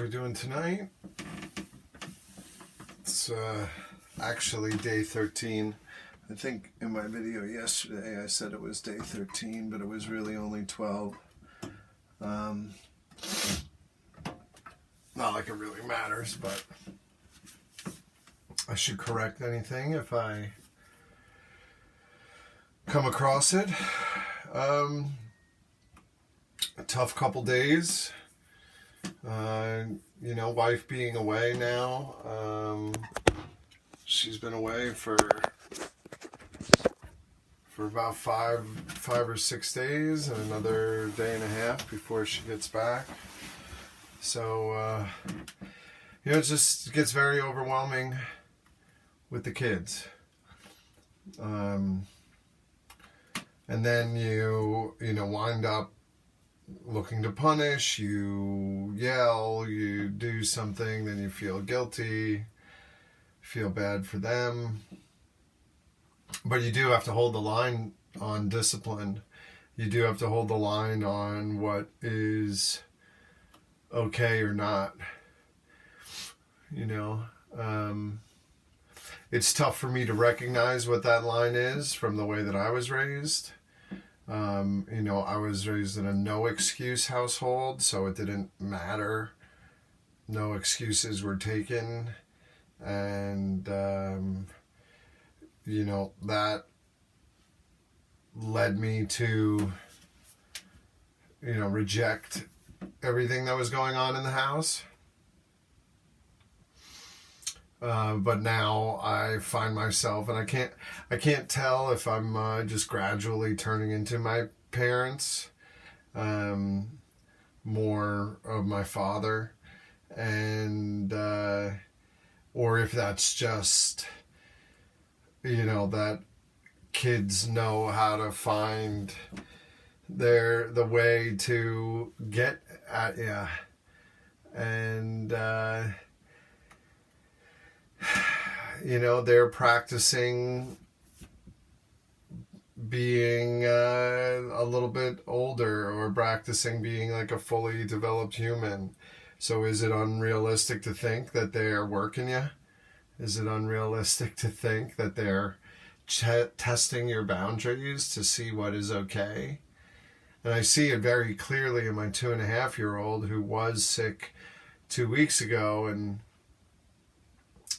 we doing tonight? It's actually day 13. I think in my video yesterday I said it was day 13, but it was really only 12. Not like it really matters, but I should correct anything if I come across it. A tough couple days. Wife being away now. She's been away for about five or 6 days, and another day and a half before she gets back. So, it just gets very overwhelming with the kids. And then you wind up looking to punish, you yell, you do something, then you feel guilty, feel bad for them. But you do have to hold the line on discipline. You do have to hold the line on what is okay or not. It's tough for me to recognize what that line is from the way that I was raised. I was raised in a no excuse household, so it didn't matter. No excuses were taken. And, that led me to, reject everything that was going on in the house. But now I find myself, and I can't tell if I'm just gradually turning into my parents, more of my father, and or if that's just, that kids know how to find the way to get at you, and they're practicing being a little bit older, or practicing being like a fully developed human. So is it unrealistic to think that they're working you? Is it unrealistic to think that they're testing your boundaries to see what is okay? And I see it very clearly in my 2.5-year-old who was sick 2 weeks ago, and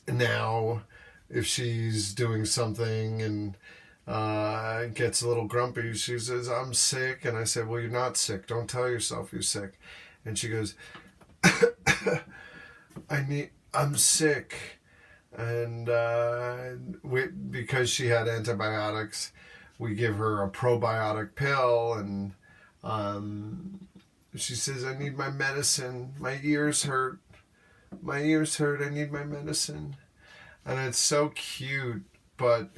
now if she's doing something and gets a little grumpy, she says, "I'm sick." And I said, "Well, you're not sick. Don't tell yourself you're sick." And she goes, I'm sick. And because she had antibiotics, we give her a probiotic pill, and she says, "I need my medicine. My ears hurt. I need my medicine." And it's so cute, but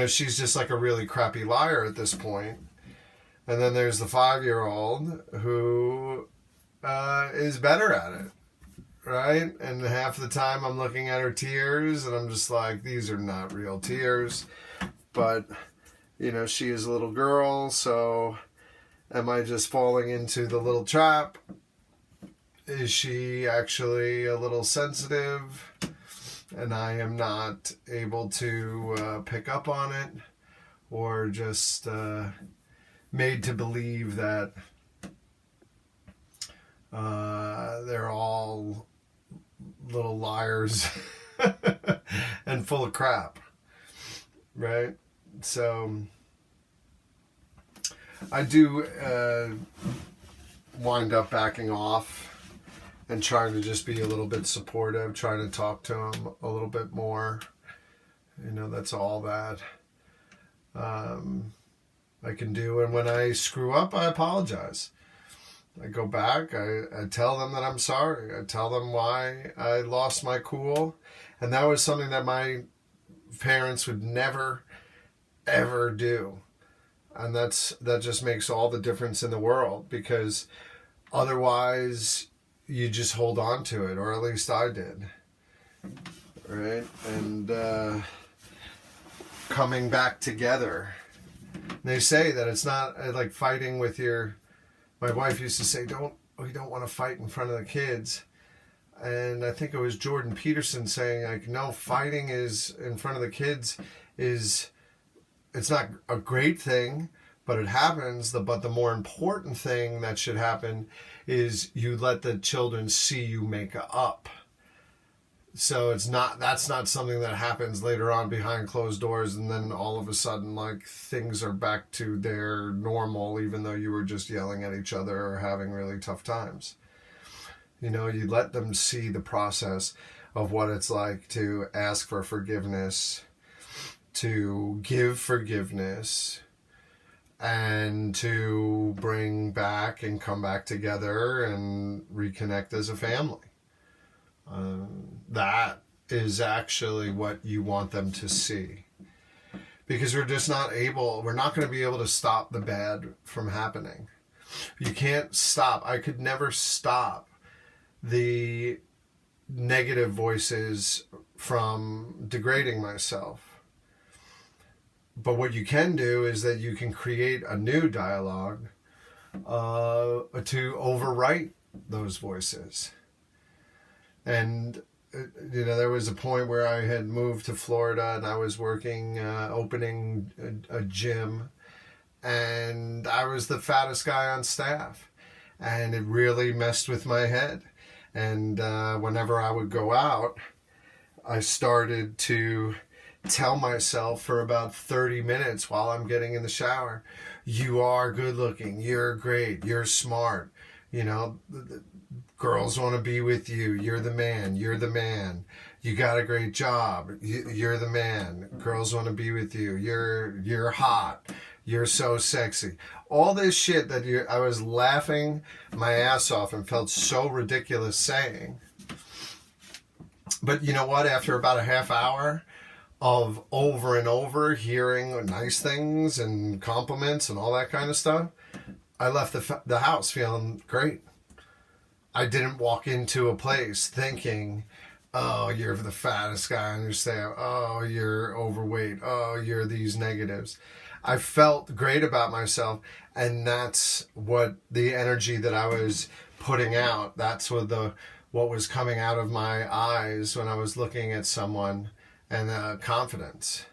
she's just like a really crappy liar at this point. And then there's the 5-year-old who is better at it, right? And half the time I'm looking at her tears and I'm just like, these are not real tears. But she is a little girl, so am I just falling into the little trap? Is she actually a little sensitive and I am not able to pick up on it, or just made to believe that they're all little liars and full of crap, right? So I do wind up backing off and trying to just be a little bit supportive, trying to talk to him a little bit more. That's all that I can do. And when I screw up, I apologize. I go back, I tell them that I'm sorry. I tell them why I lost my cool. And that was something that my parents would never, ever do. And that just makes all the difference in the world, because otherwise you just hold on to it, or at least I did. Right? And coming back together. They say that it's not like fighting with your... My wife used to say, we don't want to fight in front of the kids. And I think it was Jordan Peterson saying, like, no, fighting is in front of the kids is, it's not a great thing, but it happens. But the more important thing that should happen is you let the children see you make up. So that's not something that happens later on behind closed doors, and then all of a sudden, like, things are back to their normal, even though you were just yelling at each other or having really tough times. You know, you let them see the process of what it's like to ask for forgiveness, to give forgiveness, and to bring back and come back together and reconnect as a family. That is actually what you want them to see. Because we're not going to be able to stop the bad from happening. You can't stop. I could never stop the negative voices from degrading myself. But what you can do is that you can create a new dialogue to overwrite those voices. And, you know, there was a point where I had moved to Florida and I was working, opening a gym, and I was the fattest guy on staff. And it really messed with my head. And whenever I would go out, I started to tell myself for about 30 minutes while I'm getting in the shower, you are good looking, you're great, you're smart, you know, girls want to be with you, you're the man, you got a great job, you're the man, girls want to be with you, you're hot, you're so sexy. All this shit that I was laughing my ass off and felt so ridiculous saying. But you know what? After about a half hour of over and over hearing nice things and compliments and all that kind of stuff, I left the house feeling great. I didn't walk into a place thinking, oh, you're the fattest guy on your staff. Oh, you're overweight. Oh, you're these negatives. I felt great about myself, and that's what the energy that I was putting out. That's what was coming out of my eyes when I was looking at someone, and confidence.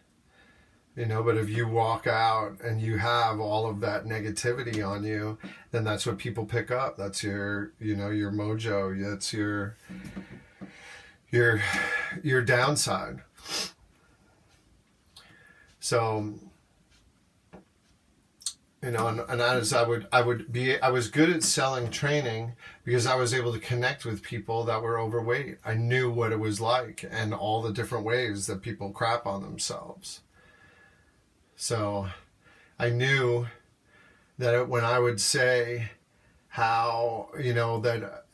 You know, but if you walk out and you have all of that negativity on you, then that's what people pick up. That's your, you know, your mojo. That's your downside. So, you know, and as I was good at selling training because I was able to connect with people that were overweight. I knew what it was like and all the different ways that people crap on themselves. So I knew that when I would say how, you know, that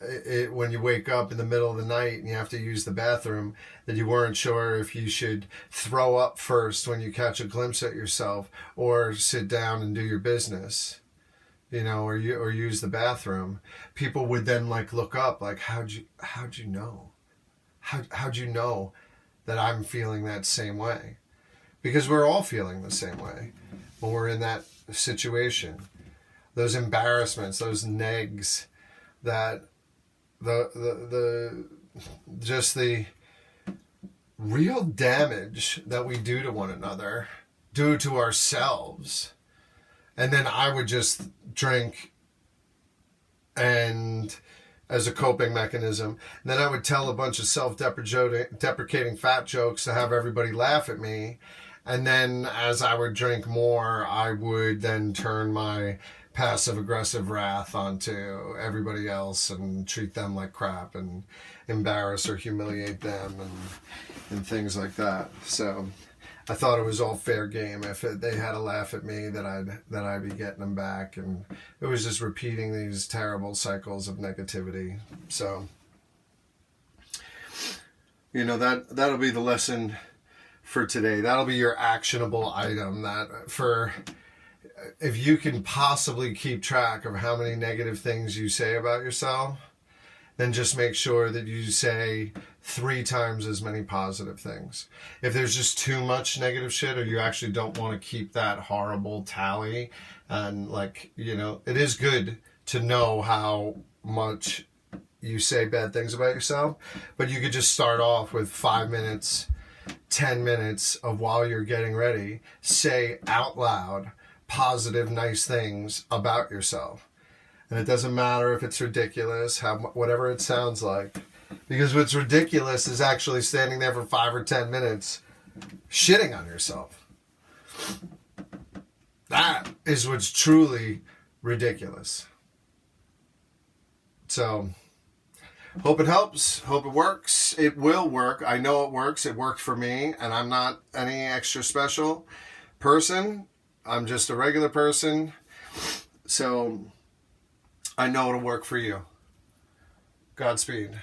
when you wake up in the middle of the night and you have to use the bathroom, that you weren't sure if you should throw up first when you catch a glimpse at yourself or sit down and do your business, you know, or use the bathroom. People would then like look up like, how'd you know? How'd you know that I'm feeling that same way? Because we're all feeling the same way when we're in that situation. Those embarrassments, those negs, that just the real damage that we do to one another, do to ourselves. And then I would just drink and as a coping mechanism. And then I would tell a bunch of self-deprecating fat jokes to have everybody laugh at me. And then as I would drink more, I would then turn my passive-aggressive wrath onto everybody else and treat them like crap and embarrass or humiliate them and things like that. So I thought it was all fair game. If they had a laugh at me, that I'd be getting them back. And it was just repeating these terrible cycles of negativity. So, you know, that'll be the lesson for today. That'll be your actionable item. If you can possibly keep track of how many negative things you say about yourself, then just make sure that you say 3 times as many positive things. If there's just too much negative shit, or you actually don't want to keep that horrible tally, and like, you know, it is good to know how much you say bad things about yourself, but you could just start off with 5 minutes, 10 minutes of while you're getting ready, say out loud positive, nice things about yourself. And it doesn't matter if it's ridiculous, whatever it sounds like. Because what's ridiculous is actually standing there for 5 or 10 minutes shitting on yourself. That is what's truly ridiculous. So, hope it helps. Hope it works. It will work. I know it works. It worked for me, and I'm not any extra special person. I'm just a regular person. So, I know it'll work for you. Godspeed.